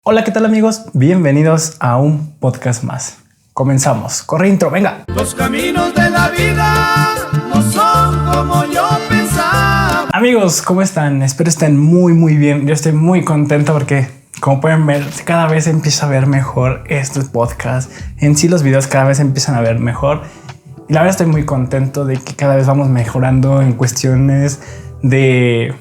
Hola, ¿qué tal amigos? Bienvenidos a un podcast más. Comenzamos. Corre intro, venga. Los caminos de la vida no son como yo pensaba. Amigos, ¿cómo están? Espero estén muy bien. Yo estoy muy contento porque, como pueden ver, cada vez empieza a ver mejor estos podcasts. En sí, los videos cada vez empiezan a ver mejor. Y la verdad estoy muy contento de que cada vez vamos mejorando en cuestiones de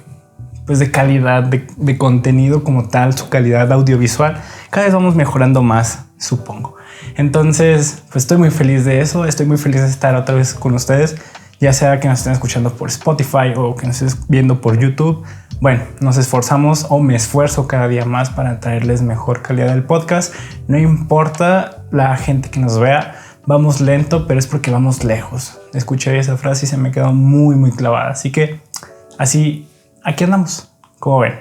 calidad de contenido como tal, su calidad audiovisual. Cada vez vamos mejorando más, supongo. Entonces, pues estoy muy feliz de eso. Estoy muy feliz de estar otra vez con ustedes, ya sea que nos estén escuchando por Spotify o que nos estén viendo por YouTube. Bueno, nos esforzamos o me esfuerzo cada día más para traerles mejor calidad del podcast. No importa la gente que nos vea, vamos lento, pero es porque vamos lejos. Escuché esa frase y se me quedó muy clavada. Así que así, aquí andamos, como ven.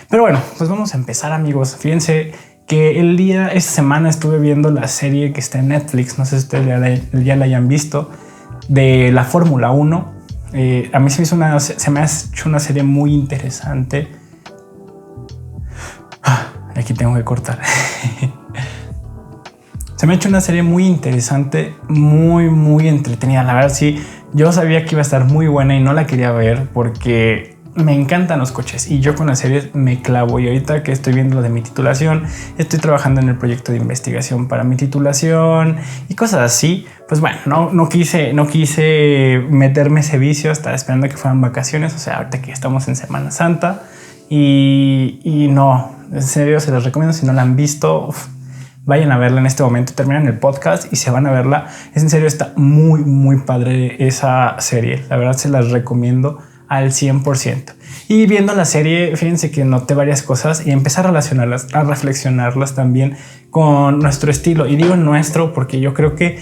Pero bueno, pues vamos a empezar, amigos. Fíjense que esta semana estuve viendo la serie que está en Netflix. No sé si ustedes ya la hayan visto, de la Fórmula 1. A mí se me ha hecho una serie muy interesante. Aquí tengo que cortar. Se me ha hecho una serie muy interesante, muy entretenida. La verdad, sí, yo sabía que iba a estar muy buena y no la quería ver porque me encantan los coches y yo con las series me clavo. Y ahorita que estoy viendo lo de mi titulación, estoy trabajando en el proyecto de investigación para mi titulación y cosas así. Pues bueno, no quise meterme ese vicio. Estaba esperando que fueran vacaciones, o sea, ahorita que estamos en Semana Santa. Y no, en serio se les recomiendo. Si no la han visto, vayan a verla en este momento, terminan el podcast y se van a verla. Es en serio, está muy padre esa serie. La verdad se las recomiendo al 100%. Y viendo la serie, fíjense que noté varias cosas y empecé a relacionarlas, a reflexionarlas también con nuestro estilo. Y digo nuestro porque yo creo que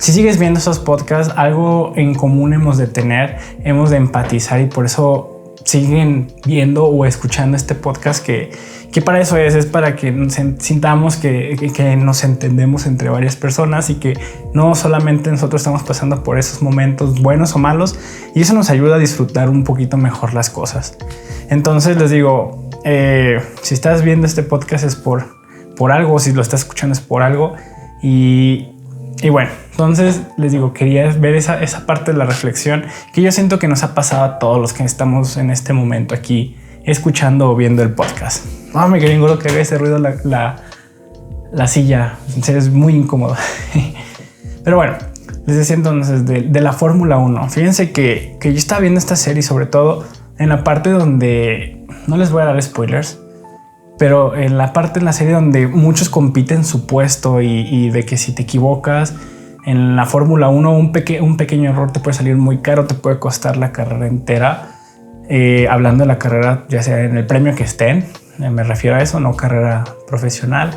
si sigues viendo esos podcasts, algo en común hemos de tener, hemos de empatizar, y por eso siguen viendo o escuchando este podcast, que para eso es para que sintamos que nos entendemos entre varias personas y que no solamente nosotros estamos pasando por esos momentos buenos o malos, y eso nos ayuda a disfrutar un poquito mejor las cosas. Entonces les digo, si estás viendo este podcast es por algo, si lo estás escuchando es por algo, y bueno, entonces les digo, quería ver esa parte de la reflexión que yo siento que nos ha pasado a todos los que estamos en este momento aquí escuchando o viendo el podcast. Me quedé gordo que haga ese ruido la silla. En serio, es muy incómodo. Pero bueno, les decía entonces de la Fórmula 1. Fíjense que yo estaba viendo esta serie, sobre todo en la parte donde no les voy a dar spoilers, pero en la parte de la serie donde muchos compiten su puesto y de que si te equivocas en la Fórmula 1, un pequeño error te puede salir muy caro, te puede costar la carrera entera. Hablando de la carrera, ya sea en el premio que estén, me refiero a eso, no carrera profesional.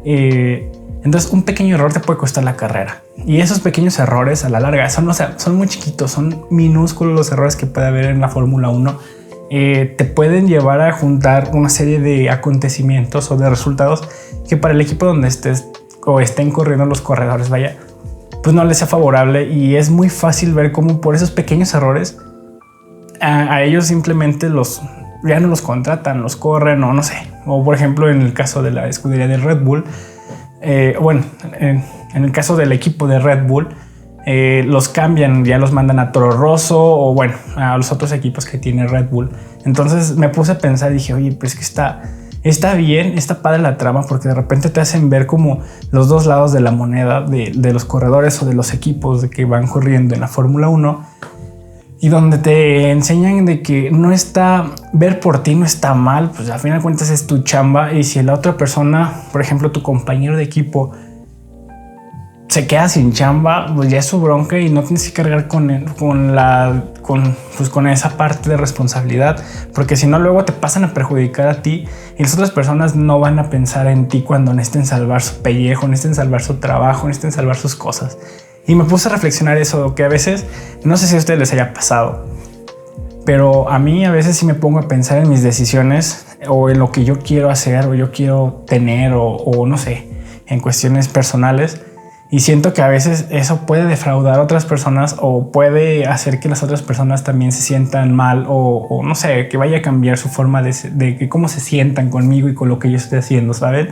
Entonces un pequeño error te puede costar la carrera, y esos pequeños errores a la larga son muy chiquitos, son minúsculos los errores que puede haber en la Fórmula 1. Te pueden llevar a juntar una serie de acontecimientos o de resultados que para el equipo donde estés o estén corriendo los corredores, vaya, pues no les sea favorable. Y es muy fácil ver cómo por esos pequeños errores a ellos simplemente ya no los contratan, los corren o no sé. O por ejemplo en el caso de la escudería de Red Bull, en el caso del equipo de Red Bull, los cambian, ya los mandan a Toro Rosso o bueno, a los otros equipos que tiene Red Bull. Entonces me puse a pensar y dije, oye, pues que está bien, está padre la trama, porque de repente te hacen ver como los dos lados de la moneda de los corredores o de los equipos de que van corriendo en la Fórmula 1, y donde te enseñan de que ver por ti no está mal, pues al final de cuentas es tu chamba. Y si la otra persona, por ejemplo tu compañero de equipo, se queda sin chamba, pues ya es su bronca y no tienes que cargar con esa parte de responsabilidad, porque si no luego te pasan a perjudicar a ti y las otras personas no van a pensar en ti cuando necesiten salvar su pellejo, necesiten salvar su trabajo, necesiten salvar sus cosas. Y me puse a reflexionar eso, que a veces, no sé si a ustedes les haya pasado, pero a mí a veces sí me pongo a pensar en mis decisiones o en lo que yo quiero hacer o yo quiero tener o no sé, en cuestiones personales. Y siento que a veces eso puede defraudar a otras personas o puede hacer que las otras personas también se sientan mal o no sé, que vaya a cambiar su forma de cómo se sientan conmigo y con lo que yo estoy haciendo, ¿saben?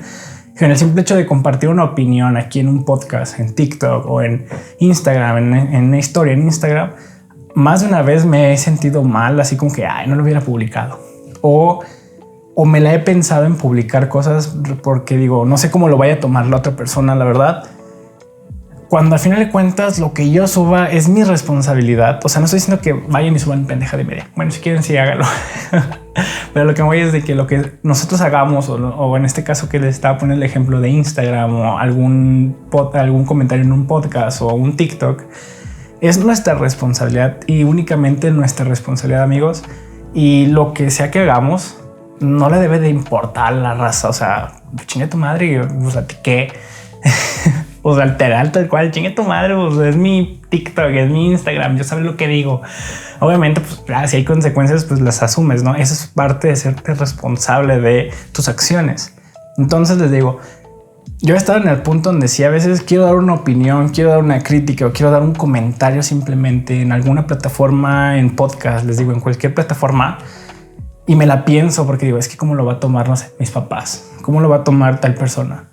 En el simple hecho de compartir una opinión aquí en un podcast, en TikTok o en Instagram, en una historia en Instagram, más de una vez me he sentido mal, así como que no lo hubiera publicado. O me la he pensado en publicar cosas porque digo, no sé cómo lo vaya a tomar la otra persona, la verdad. Cuando al final de cuentas lo que yo suba es mi responsabilidad. O sea, no estoy diciendo que vayan y suban pendeja de media. Bueno, si quieren, sí, hágalo. Pero lo que me voy es de que lo que nosotros hagamos, o en este caso que les estaba poniendo el ejemplo de Instagram o algún comentario en un podcast o un TikTok, es nuestra responsabilidad y únicamente nuestra responsabilidad, amigos. Y lo que sea que hagamos no le debe de importar la raza. O sea, chingue tu madre. O sea, ¿qué? O sea, literal, tal cual, chingue tu madre, pues es mi TikTok, es mi Instagram, yo sabes lo que digo. Obviamente, pues si hay consecuencias, pues las asumes, ¿no? Eso es parte de serte responsable de tus acciones. Entonces les digo, yo he estado en el punto donde si a veces quiero dar una opinión, quiero dar una crítica o quiero dar un comentario simplemente en alguna plataforma, en podcast, les digo, en cualquier plataforma, y me la pienso porque digo, es que cómo lo va a tomar, no sé, mis papás, cómo lo va a tomar tal persona.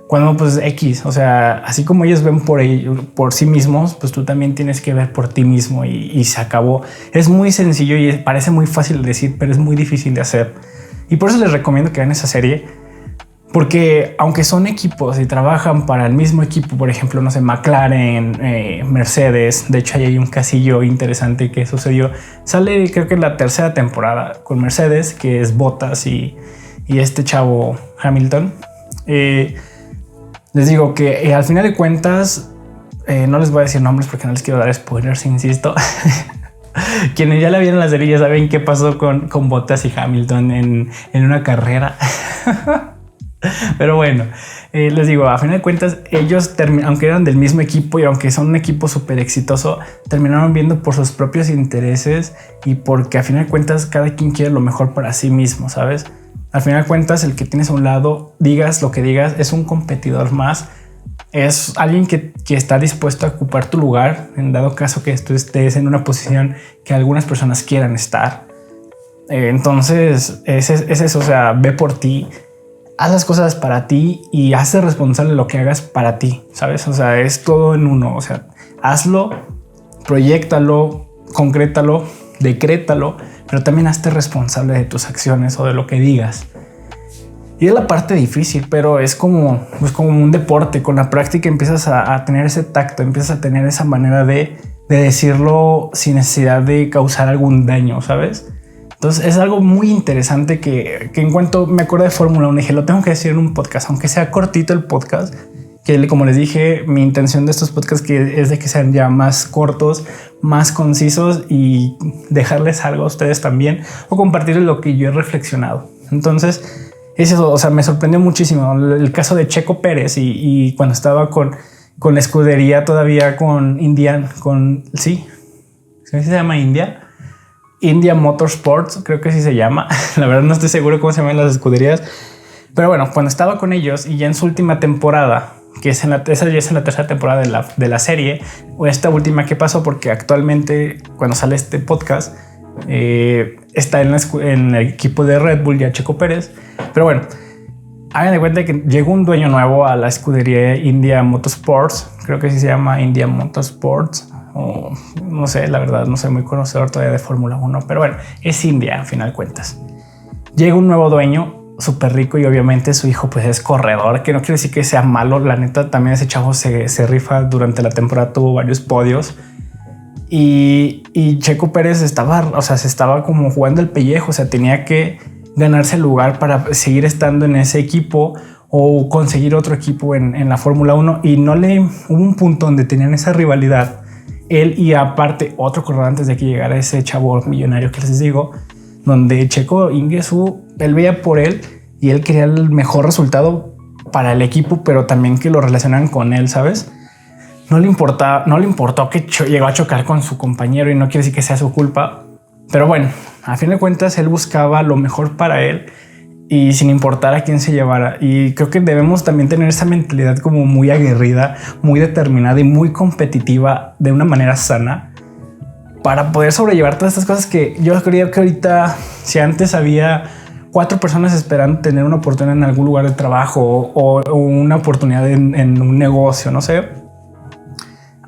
Cuando pues X, o sea, así como ellos ven por sí mismos, pues tú también tienes que ver por ti mismo y se acabó. Es muy sencillo y parece muy fácil de decir, pero es muy difícil de hacer. Y por eso les recomiendo que vean esa serie, porque aunque son equipos y trabajan para el mismo equipo, por ejemplo, no sé, McLaren, Mercedes, de hecho ahí hay un casillo interesante que sucedió. Sale creo que en la tercera temporada con Mercedes, que es Bottas y este chavo Hamilton. Les digo que al final de cuentas, no les voy a decir nombres porque no les quiero dar spoilers, insisto. Quienes ya la vieron la serie ya saben qué pasó con Bottas y Hamilton en una carrera. Pero bueno, les digo, a final de cuentas, ellos aunque eran del mismo equipo y aunque son un equipo súper exitoso, terminaron viendo por sus propios intereses y porque a final de cuentas cada quien quiere lo mejor para sí mismo, ¿sabes? Al final de cuentas, el que tienes a un lado, digas lo que digas, es un competidor más. Es alguien que está dispuesto a ocupar tu lugar en dado caso que tú estés en una posición que algunas personas quieran estar. Entonces, es eso. O sea, ve por ti, haz las cosas para ti y hazte responsable de lo que hagas para ti, ¿sabes? O sea, es todo en uno. O sea, hazlo, proyéctalo, concrétalo, decrétalo, pero también hazte responsable de tus acciones o de lo que digas. Y es la parte difícil, pero es como un deporte. Con la práctica empiezas a tener ese tacto, empiezas a tener esa manera de decirlo sin necesidad de causar algún daño, ¿sabes? Entonces es algo muy interesante que en cuanto me acuerdo de Fórmula 1 dije, lo tengo que decir en un podcast, aunque sea cortito el podcast, que como les dije, mi intención de estos podcasts es de que sean ya más cortos, más concisos y dejarles algo a ustedes también o compartirles lo que yo he reflexionado. Entonces es eso, o sea, me sorprendió muchísimo el caso de Checo Pérez y cuando estaba con la escudería todavía con sí, ¿se llama India Motorsports, creo que sí se llama. La verdad no estoy seguro cómo se llaman las escuderías, pero bueno, cuando estaba con ellos y ya en su última temporada, que esa ya es en la tercera temporada de la serie, o esta última que pasó, porque actualmente cuando sale este podcast está en el equipo de Red Bull ya Checo Pérez, pero bueno, hagan de cuenta que llegó un dueño nuevo a la escudería India Motorsports, creo que sí se llama India Motorsports, o no sé, la verdad no soy muy conocedor todavía de Fórmula 1, pero bueno, es India a final de cuentas. Llega un nuevo dueño súper rico y obviamente su hijo pues es corredor, que no quiere decir que sea malo, la neta también ese chavo se rifa. Durante la temporada tuvo varios podios y Checo Pérez se estaba como jugando el pellejo, o sea, tenía que ganarse el lugar para seguir estando en ese equipo o conseguir otro equipo en la Fórmula 1 y hubo un punto donde tenían esa rivalidad él y aparte otro corredor antes de que llegara ese chavo millonario que les digo, donde Checo él veía por él y él quería el mejor resultado para el equipo, pero también que lo relacionaran con él, ¿sabes? No le importó que llegó a chocar con su compañero y no quiere decir que sea su culpa, pero bueno, a fin de cuentas él buscaba lo mejor para él y sin importar a quién se llevara. Y creo que debemos también tener esa mentalidad como muy aguerrida, muy determinada y muy competitiva de una manera sana para poder sobrellevar todas estas cosas que yo creo que ahorita, si antes había 4 personas esperando tener una oportunidad en algún lugar de trabajo o una oportunidad en un negocio, no sé,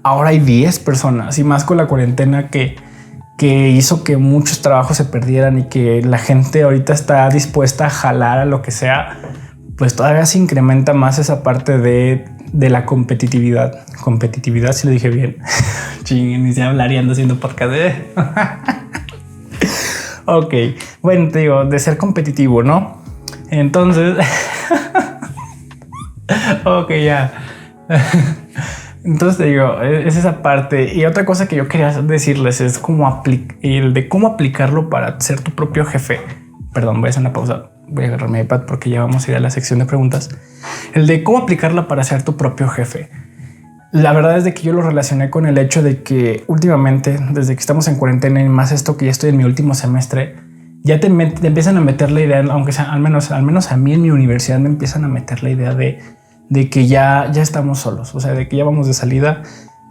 ahora hay 10 personas, y más con la cuarentena que hizo que muchos trabajos se perdieran y que la gente ahorita está dispuesta a jalar a lo que sea, pues todavía se incrementa más esa parte de la competitividad. Competitividad, si lo dije bien. Ching, ni sé hablar y ando haciendo podcast. Ok, bueno, te digo, de ser competitivo, ¿no? Entonces, ok, ya. Entonces te digo, es esa parte. Y otra cosa que yo quería decirles es cómo el de cómo aplicarlo para ser tu propio jefe. Perdón, voy a hacer una pausa. Voy a agarrar mi iPad porque ya vamos a ir a la sección de preguntas. El de cómo aplicarla para ser tu propio jefe. La verdad es de que yo lo relacioné con el hecho de que últimamente, desde que estamos en cuarentena y más esto que ya estoy en mi último semestre, ya te empiezan a meter la idea, aunque sea al menos a mí en mi universidad me empiezan a meter la idea de que ya estamos solos, o sea, de que ya vamos de salida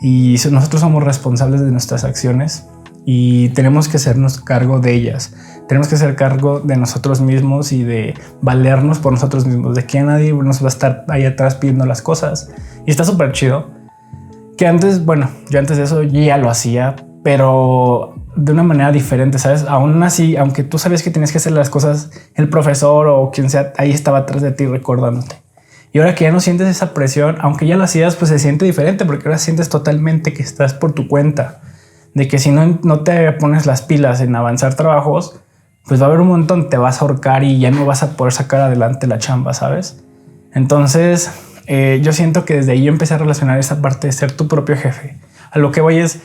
y nosotros somos responsables de nuestras acciones y tenemos que hacernos cargo de ellas. Tenemos que hacer cargo de nosotros mismos y de valernos por nosotros mismos, de que nadie nos va a estar ahí atrás pidiendo las cosas. Y está súper chido. Que antes, bueno, yo antes de eso ya lo hacía, pero de una manera diferente, ¿sabes? Aún así, aunque tú sabías que tenías que hacer las cosas, el profesor o quien sea ahí estaba atrás de ti recordándote. Y ahora que ya no sientes esa presión, aunque ya lo hacías, pues se siente diferente porque ahora sientes totalmente que estás por tu cuenta. De que si no te pones las pilas en avanzar trabajos, pues va a haber un montón, te vas a ahorcar y ya no vas a poder sacar adelante la chamba, ¿sabes? Entonces, yo siento que desde ahí yo empecé a relacionar esa parte de ser tu propio jefe. A lo que voy es,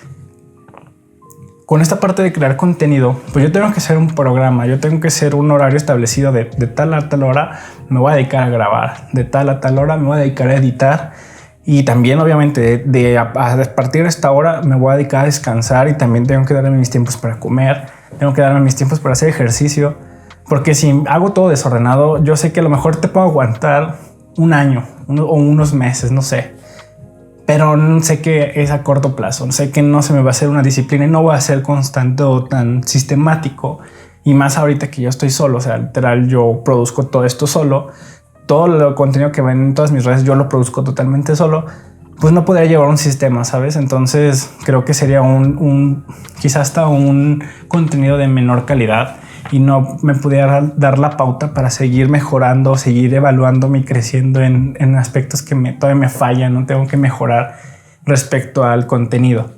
con esta parte de crear contenido, pues yo tengo que hacer un programa, yo tengo que hacer un horario establecido de tal a tal hora me voy a dedicar a grabar, de tal a tal hora me voy a dedicar a editar. Y también obviamente a partir de esta hora me voy a dedicar a descansar y también tengo que darme mis tiempos para comer, tengo que darme mis tiempos para hacer ejercicio, porque si hago todo desordenado, yo sé que a lo mejor te puedo aguantar un año o unos meses, no sé, pero sé que es a corto plazo, sé que no se me va a hacer una disciplina y no voy a ser constante o tan sistemático, y más ahorita que yo estoy solo, o sea, literal yo produzco todo esto solo. Todo el contenido que ven en todas mis redes yo lo produzco totalmente solo, pues no podría llevar un sistema, ¿sabes? Entonces creo que sería quizás hasta un contenido de menor calidad y no me pudiera dar la pauta para seguir mejorando, seguir evaluándome y creciendo en aspectos que todavía me fallan, no tengo que mejorar respecto al contenido.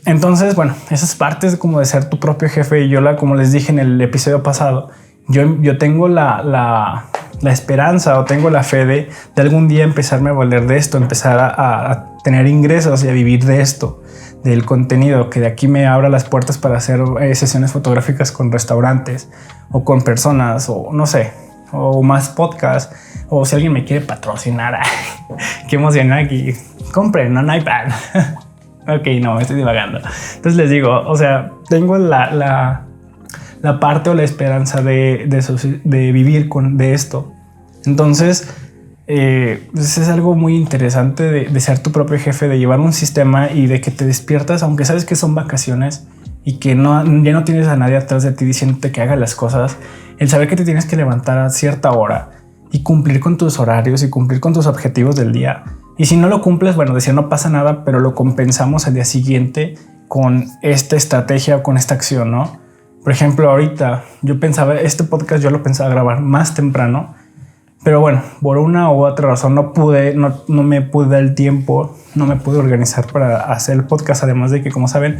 Entonces, bueno, esas partes como de ser tu propio jefe, y yo como les dije en el episodio pasado, yo tengo la esperanza o tengo la fe de algún día empezarme a valer de esto, empezar a tener ingresos y a vivir de esto, del contenido, que de aquí me abra las puertas para hacer sesiones fotográficas con restaurantes o con personas o no sé, o más podcasts, o si alguien me quiere patrocinar. Qué emoción aquí. Compren un iPad. Ok, no, me estoy divagando. Entonces les digo, o sea, tengo la parte o la esperanza de vivir de esto. Entonces, pues es algo muy interesante de ser tu propio jefe, de llevar un sistema y de que te despiertas, aunque sabes que son vacaciones y que ya no tienes a nadie atrás de ti diciéndote que hagas las cosas. El saber que te tienes que levantar a cierta hora y cumplir con tus horarios y cumplir con tus objetivos del día. Y si no lo cumples, bueno, decir no pasa nada, pero lo compensamos al día siguiente con esta estrategia o con esta acción, ¿no? Por ejemplo, ahorita yo pensaba, este podcast yo lo pensaba grabar más temprano, pero bueno, por una u otra razón no me pude dar el tiempo, no me pude organizar para hacer el podcast. Además de que, como saben,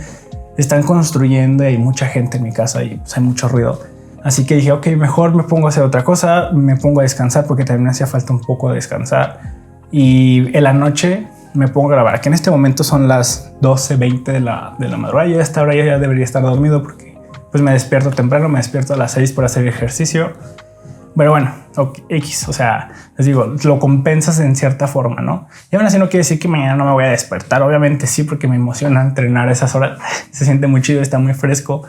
están construyendo y hay mucha gente en mi casa y pues, hay mucho ruido. Así que dije, ok, mejor me pongo a hacer otra cosa, me pongo a descansar porque también me hacía falta un poco de descansar. Y en la noche me pongo a grabar, que en este momento son las 12:20 de la madrugada. Yo a esta hora ya debería estar dormido porque pues me despierto temprano, me despierto a las 6 para hacer ejercicio. Pero bueno, X, o sea, les digo, lo compensas en cierta forma, ¿no? Y aún así no quiere decir que mañana no me voy a despertar. Obviamente sí, porque me emociona entrenar a esas horas. Se siente muy chido, está muy fresco.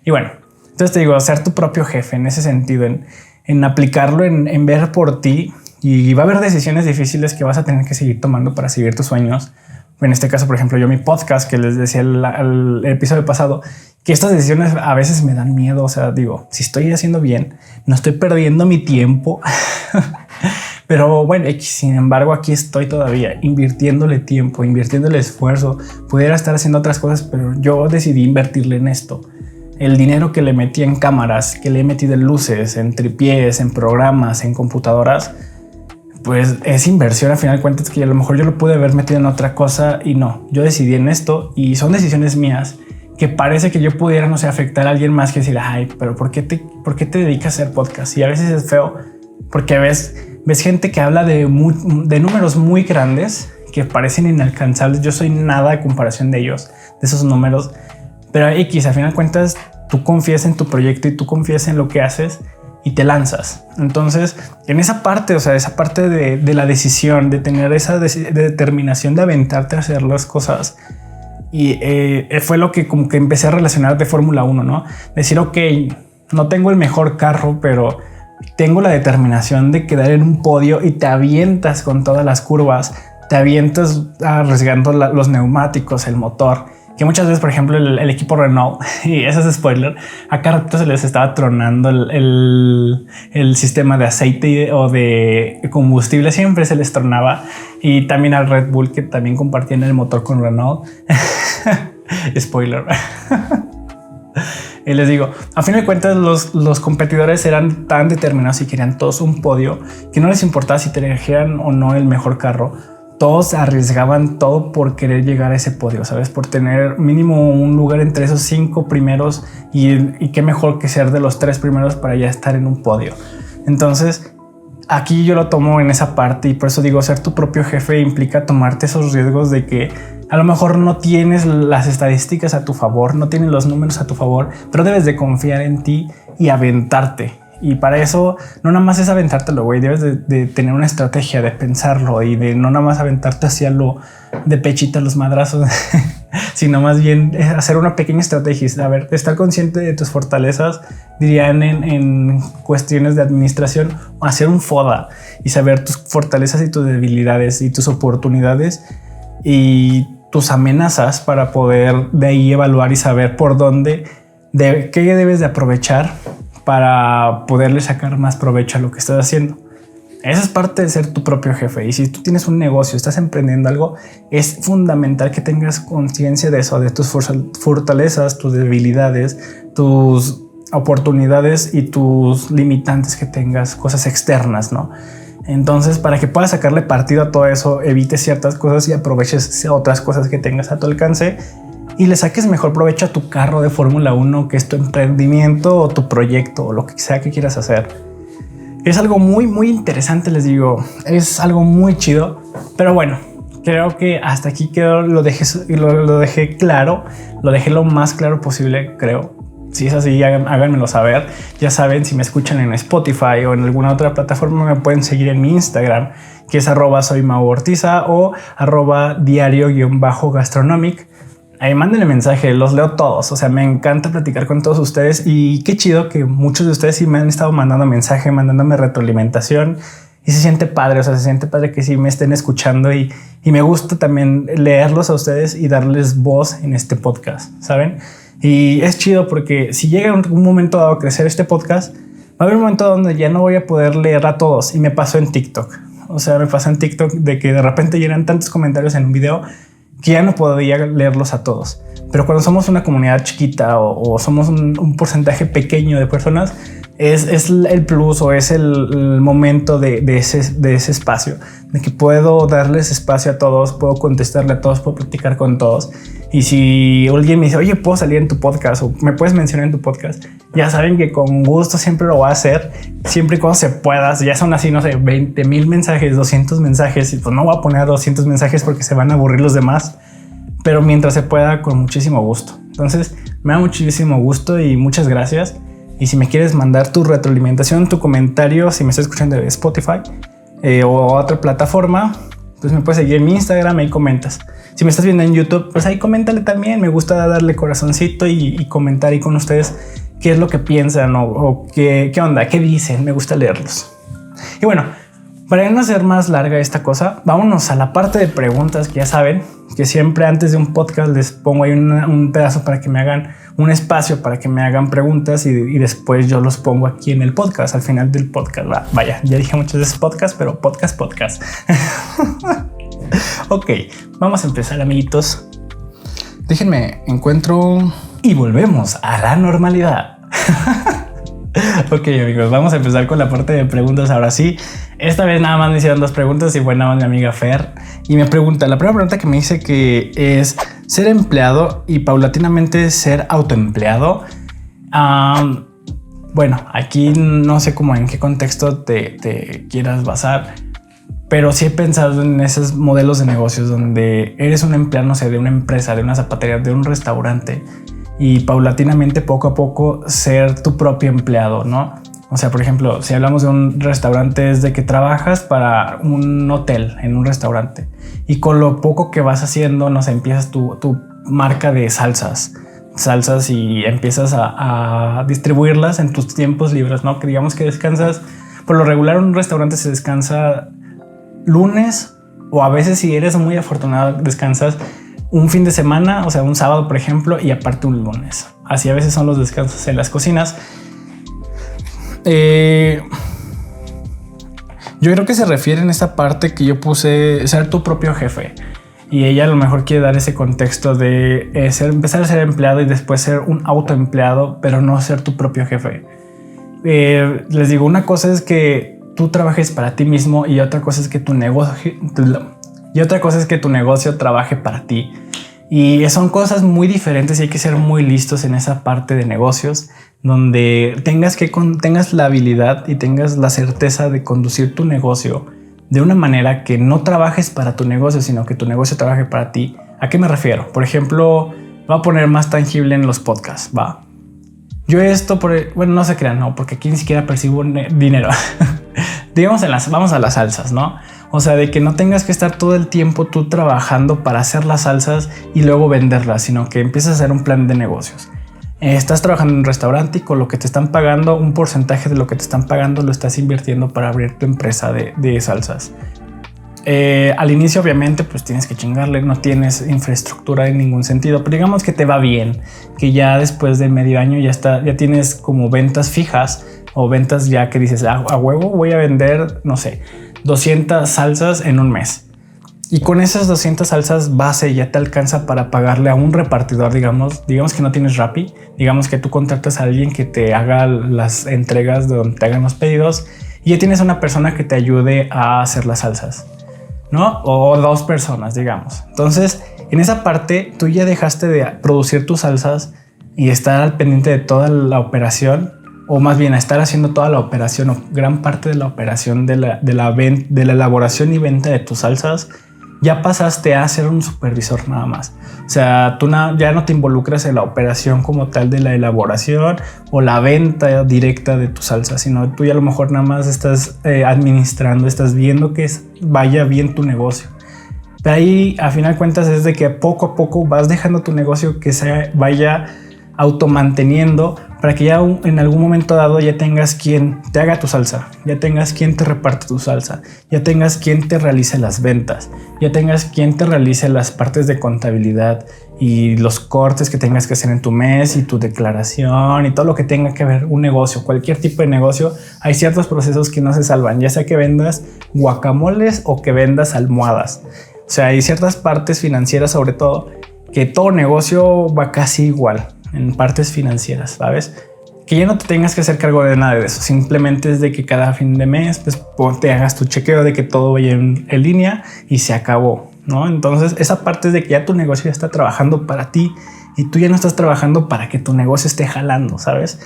Y bueno, entonces te digo, ser tu propio jefe en ese sentido, en en aplicarlo, en ver por ti. Y va a haber decisiones difíciles que vas a tener que seguir tomando para seguir tus sueños. En este caso, por ejemplo, yo mi podcast que les decía el episodio pasado, que estas decisiones a veces me dan miedo. O sea, digo, si estoy haciendo bien, no estoy perdiendo mi tiempo. Pero bueno, sin embargo, aquí estoy todavía invirtiéndole tiempo, invirtiéndole esfuerzo. Pudiera estar haciendo otras cosas, pero yo decidí invertirle en esto. El dinero que le metí en cámaras, que le he metido en luces, en tripiés, en programas, en computadoras, pues es inversión. Al final de cuentas, que a lo mejor yo lo pude haber metido en otra cosa y no, yo decidí en esto y son decisiones mías que parece que yo pudiera, no sé, afectar a alguien más, que decir, ay, pero ¿por qué te dedicas a hacer podcast? Y a veces es feo porque ves gente que habla de números muy grandes que parecen inalcanzables. Yo soy nada a comparación de ellos, de esos números, pero X, al final de cuentas, tú confías en tu proyecto y tú confías en lo que haces y te lanzas. Entonces, en esa parte, o sea, esa parte de la decisión, de tener esa determinación de aventarte a hacer las cosas, y fue lo que como que empecé a relacionar de Fórmula 1, ¿no? Decir, ok, no tengo el mejor carro, pero tengo la determinación de quedar en un podio, y te avientas con todas las curvas, te avientas arriesgando los neumáticos, el motor. Que muchas veces, por ejemplo, el equipo Renault, y eso es spoiler, a cada rato se les estaba tronando el sistema de aceite o de combustible, siempre se les tronaba. Y también al Red Bull, que también compartían el motor con Renault. Spoiler. Y les digo, a fin de cuentas, los competidores eran tan determinados y querían todos un podio que no les importaba si trajeran o no el mejor carro. Todos arriesgaban todo por querer llegar a ese podio, ¿sabes? Por tener mínimo un lugar entre esos 5 primeros, y qué mejor que ser de los 3 primeros para ya estar en un podio. Entonces, aquí yo lo tomo en esa parte, y por eso digo, ser tu propio jefe implica tomarte esos riesgos de que a lo mejor no tienes las estadísticas a tu favor, no tienes los números a tu favor, pero debes de confiar en ti y aventarte. Y para eso no nada más es aventártelo, güey. Debes de tener una estrategia, de pensarlo, y de no nada más aventarte hacia lo de pechita, los madrazos, sino más bien hacer una pequeña estrategia. A ver, estar consciente de tus fortalezas, dirían en cuestiones de administración, hacer un FODA y saber tus fortalezas y tus debilidades y tus oportunidades y tus amenazas, para poder de ahí evaluar y saber por dónde, qué debes de aprovechar para poderle sacar más provecho a lo que estás haciendo. Esa es parte de ser tu propio jefe. Y si tú tienes un negocio, estás emprendiendo algo, es fundamental que tengas conciencia de eso, de tus fortalezas, tus debilidades, tus oportunidades y tus limitantes que tengas, cosas externas, ¿no? Entonces, para que puedas sacarle partido a todo eso, evites ciertas cosas y aproveches otras cosas que tengas a tu alcance, y le saques mejor provecho a tu carro de Fórmula 1, que es tu emprendimiento o tu proyecto o lo que sea que quieras hacer. Es algo muy, muy interesante, les digo. Es algo muy chido. Pero bueno, creo que hasta aquí quedó. Lo dejé claro. Lo dejé lo más claro posible, creo. Si es así, háganmelo saber. Ya saben, si me escuchan en Spotify o en alguna otra plataforma, me pueden seguir en mi Instagram, que es @soymauortiza o @diario_gastronomic. Ahí mándenle mensaje, los leo todos. O sea, me encanta platicar con todos ustedes, y qué chido que muchos de ustedes sí me han estado mandando mensaje, mandándome retroalimentación, y se siente padre. O sea, se siente padre que sí me estén escuchando, y me gusta también leerlos a ustedes y darles voz en este podcast, ¿saben? Y es chido porque si llega un momento dado a crecer este podcast, va a haber un momento donde ya no voy a poder leer a todos. Y me pasó en TikTok. O sea, me pasó en TikTok de que de repente llegan tantos comentarios en un video que ya no podía leerlos a todos. Pero cuando somos una comunidad chiquita o somos un porcentaje pequeño de personas, es el plus, o es el momento de ese espacio, de que puedo darles espacio a todos, puedo contestarle a todos, puedo platicar con todos. Y si alguien me dice, oye, puedo salir en tu podcast o me puedes mencionar en tu podcast, ya saben que con gusto siempre lo voy a hacer, siempre y cuando se pueda. Ya son así, no sé, 20,000 mensajes, 200 mensajes, y pues no voy a poner 200 mensajes porque se van a aburrir los demás, pero mientras se pueda, con muchísimo gusto. Entonces me da muchísimo gusto y muchas gracias. Y si me quieres mandar tu retroalimentación, tu comentario, si me estás escuchando de Spotify o otra plataforma, pues me puedes seguir en mi Instagram, ahí comentas. Si me estás viendo en YouTube, pues ahí coméntale también. Me gusta darle corazoncito y comentar ahí con ustedes qué es lo que piensan o qué onda, qué dicen. Me gusta leerlos. Y bueno, para no hacer más larga esta cosa, vámonos a la parte de preguntas, que ya saben que siempre antes de un podcast les pongo ahí un pedazo para que me hagan un espacio para que me hagan preguntas y después yo los pongo aquí en el podcast, al final del podcast. Vaya, ya dije muchas veces podcast, pero podcast. Ok, vamos a empezar, amiguitos. Déjenme encuentro y volvemos a la normalidad. Ok, amigos, vamos a empezar con la parte de preguntas. Ahora sí, esta vez nada más me hicieron 2 preguntas y fue nada más mi amiga Fer. Y me pregunta, la primera pregunta que me dice que es ser empleado y paulatinamente ser autoempleado. Bueno, aquí no sé cómo en qué contexto te quieras basar, pero sí he pensado en esos modelos de negocios donde eres un empleado, no sé, de una empresa, de una zapatería, de un restaurante, y paulatinamente, poco a poco, ser tu propio empleado, ¿no? O sea, por ejemplo, si hablamos de un restaurante, es de que trabajas para un hotel en un restaurante y con lo poco que vas haciendo, no sé, empiezas tu marca de salsas y empiezas a distribuirlas en tus tiempos libres, ¿no? Que digamos que descansas, por lo regular en un restaurante se descansa lunes, o a veces si eres muy afortunado descansas un fin de semana, o sea, un sábado, por ejemplo, y aparte un lunes. Así a veces son los descansos en las cocinas. Yo creo que se refiere en esta parte que yo puse ser tu propio jefe, y ella a lo mejor quiere dar ese contexto de empezar a ser empleado y después ser un autoempleado, pero no ser tu propio jefe. Les digo, una cosa es que tú trabajes para ti mismo y otra cosa es que tu negocio trabaje para ti. Y son cosas muy diferentes y hay que ser muy listos en esa parte de negocios, donde tengas la habilidad y tengas la certeza de conducir tu negocio de una manera que no trabajes para tu negocio, sino que tu negocio trabaje para ti. ¿A qué me refiero? Por ejemplo, voy a poner más tangible en los podcasts, ¿va? Yo bueno, no se crean, no, porque aquí ni siquiera percibo dinero. Digamos, vamos a las salsas, ¿no? O sea, de que no tengas que estar todo el tiempo tú trabajando para hacer las salsas y luego venderlas, sino que empieces a hacer un plan de negocios. Estás trabajando en un restaurante y con lo que te están pagando, un porcentaje de lo que te están pagando lo estás invirtiendo para abrir tu empresa de salsas. Al inicio obviamente pues tienes que chingarle, no tienes infraestructura en ningún sentido, pero digamos que te va bien, que ya después de medio año ya tienes como ventas fijas o ventas ya que dices a huevo voy a vender, no sé, 200 salsas en un mes. Y con esas 200 salsas base ya te alcanza para pagarle a un repartidor, digamos que no tienes Rappi, digamos que tú contratas a alguien que te haga las entregas de donde te hagan los pedidos y ya tienes una persona que te ayude a hacer las salsas, ¿no? O 2 personas, digamos. Entonces, en esa parte tú ya dejaste de producir tus salsas y estar al pendiente de toda la operación, o más bien a estar haciendo toda la operación o gran parte de la operación de la elaboración y venta de tus salsas. Ya pasaste a ser un supervisor nada más. O sea, tú ya no te involucras en la operación como tal de la elaboración o la venta directa de tu salsa, sino tú ya a lo mejor nada más estás administrando, estás viendo que vaya bien tu negocio. Pero ahí, a final de cuentas, es de que poco a poco vas dejando tu negocio que se vaya automanteniendo para que ya en algún momento dado ya tengas quien te haga tu salsa, ya tengas quien te reparte tu salsa, ya tengas quien te realice las ventas, ya tengas quien te realice las partes de contabilidad y los cortes que tengas que hacer en tu mes y tu declaración y todo lo que tenga que ver un negocio, cualquier tipo de negocio. Hay ciertos procesos que no se salvan, ya sea que vendas guacamoles o que vendas almohadas. O sea, hay ciertas partes financieras, sobre todo, que todo negocio va casi igual en partes financieras, ¿sabes? Que ya no te tengas que hacer cargo de nada de eso. Simplemente es de que cada fin de mes pues te hagas tu chequeo de que todo vaya en línea y se acabó, ¿no? Entonces esa parte es de que ya tu negocio ya está trabajando para ti y tú ya no estás trabajando para que tu negocio esté jalando, ¿sabes?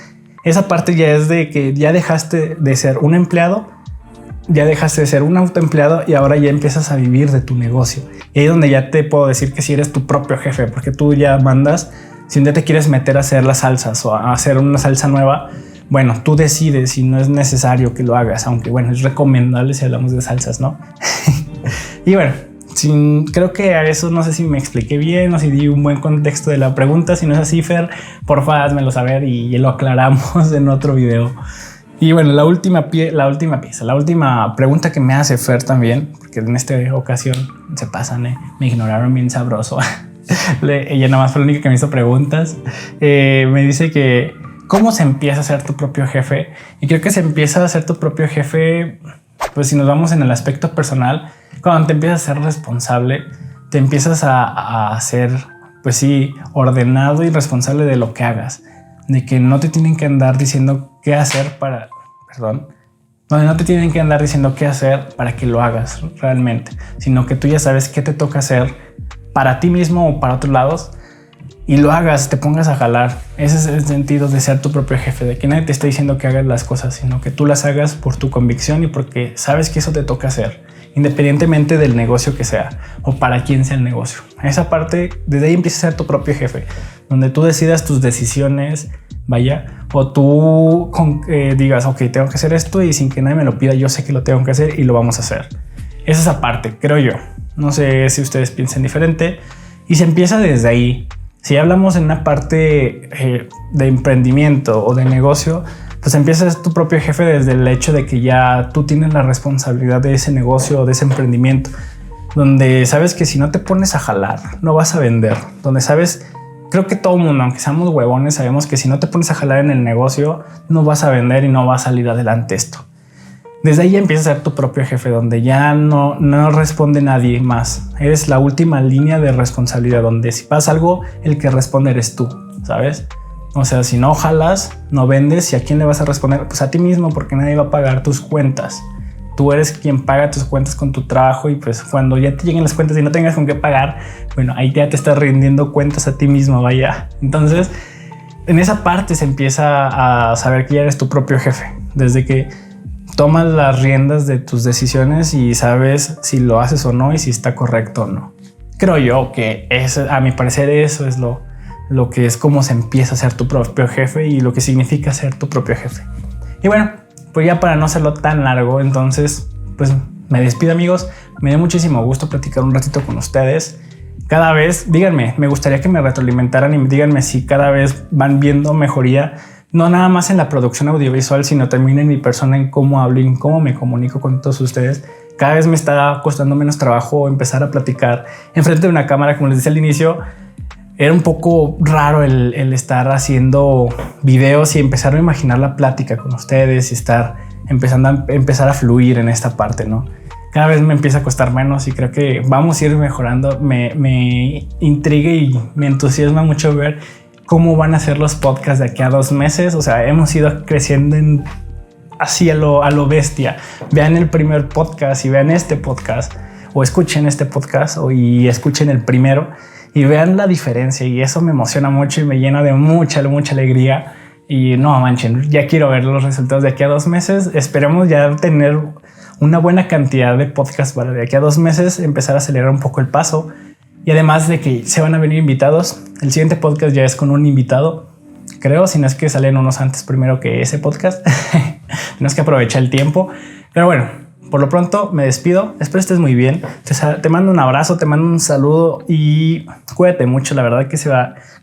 Esa parte ya es de que ya dejaste de ser un empleado, ya dejaste de ser un autoempleado y ahora ya empiezas a vivir de tu negocio. Y ahí es donde ya te puedo decir que si eres tu propio jefe, porque tú ya mandas. Si un día te quieres meter a hacer las salsas o a hacer una salsa nueva, bueno, tú decides si no es necesario que lo hagas, aunque bueno, es recomendable si hablamos de salsas, ¿no? Y bueno, creo que a eso no sé si me expliqué bien o si di un buen contexto de la pregunta. Si no es así, Fer, porfa, házmelo saber y lo aclaramos en otro video. Y bueno, la última pregunta que me hace Fer también, porque en esta ocasión se pasan, me ignoraron bien sabroso. Ella nada más fue la única que me hizo preguntas. Me dice que ¿cómo se empieza a ser tu propio jefe? Y creo que se empieza a ser tu propio jefe, pues si nos vamos en el aspecto personal, cuando te empiezas a ser responsable, te empiezas a ser, pues sí, ordenado y responsable de lo que hagas, de que no te tienen que andar diciendo qué hacer no te tienen que andar diciendo qué hacer para que lo hagas realmente, sino que tú ya sabes qué te toca hacer para ti mismo o para otros lados y lo hagas, te pongas a jalar. Ese es el sentido de ser tu propio jefe, de que nadie te está diciendo que hagas las cosas, sino que tú las hagas por tu convicción y porque sabes que eso te toca hacer, independientemente del negocio que sea o para quién sea el negocio. Esa parte, desde ahí empieza a ser tu propio jefe, donde tú decidas tus decisiones, o tú digas, ok, tengo que hacer esto y sin que nadie me lo pida, yo sé que lo tengo que hacer y lo vamos a hacer. Es esa parte, creo yo. No sé si ustedes piensan diferente y se empieza desde ahí. Si hablamos en una parte de emprendimiento o de negocio, pues empiezas tu propio jefe desde el hecho de que ya tú tienes la responsabilidad de ese negocio o de ese emprendimiento, donde sabes que si no te pones a jalar, no vas a vender, donde sabes, creo que todo el mundo, aunque seamos huevones, sabemos que si no te pones a jalar en el negocio, no vas a vender y no va a salir adelante esto. Desde ahí ya empiezas a ser tu propio jefe, donde ya no responde nadie más. Eres la última línea de responsabilidad, donde si pasa algo, el que responde eres tú, ¿sabes? O sea, si no jalas, no vendes. ¿Y a quién le vas a responder? Pues a ti mismo, porque nadie va a pagar tus cuentas. Tú eres quien paga tus cuentas con tu trabajo y pues cuando ya te lleguen las cuentas y no tengas con qué pagar, bueno, ahí ya te estás rindiendo cuentas a ti mismo, vaya. Entonces, en esa parte se empieza a saber que ya eres tu propio jefe, desde que tomas las riendas de tus decisiones y sabes si lo haces o no y si está correcto o no. Creo yo que a mi parecer eso es lo que es como se empieza a ser tu propio jefe y lo que significa ser tu propio jefe. Y bueno, pues ya para no hacerlo tan largo, entonces pues me despido, amigos. Me dio muchísimo gusto platicar un ratito con ustedes. Cada vez, díganme, me gustaría que me retroalimentaran y díganme si cada vez van viendo mejoría, no nada más en la producción audiovisual, sino también en mi persona, en cómo hablo y en cómo me comunico con todos ustedes. Cada vez me está costando menos trabajo empezar a platicar enfrente de una cámara. Como les decía al inicio, era un poco raro el estar haciendo videos y empezar a imaginar la plática con ustedes y empezar a fluir en esta parte, ¿no? Cada vez me empieza a costar menos y creo que vamos a ir mejorando. Me intriga y me entusiasma mucho ver cómo van a ser los podcasts de aquí a 2 meses. O sea, hemos ido creciendo así a lo bestia. Vean el primer podcast y vean este podcast, o escuchen este podcast y escuchen el primero y vean la diferencia, y eso me emociona mucho y me llena de mucha alegría. Y no manchen, ya quiero ver los resultados de aquí a 2 meses. Esperemos ya tener una buena cantidad de podcasts para de aquí a 2 meses empezar a acelerar un poco el paso. Y además de que se van a venir invitados, el siguiente podcast ya es con un invitado, creo, si no es que salen unos antes primero que ese podcast. No es que aproveche el tiempo, pero bueno, por lo pronto me despido. Espero estés muy bien. Te mando un abrazo, te mando un saludo y cuídate mucho. La verdad que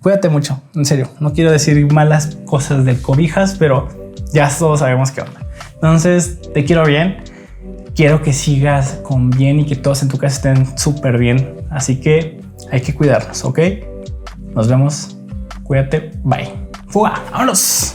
cuídate mucho, en serio. No quiero decir malas cosas del cobijas, pero ya todos sabemos qué onda. Entonces te quiero bien. Quiero que sigas con bien y que todos en tu casa estén súper bien. Así que hay que cuidarnos, ¿ok? Nos vemos. Cuídate. Bye. ¡Fuga! ¡Vámonos!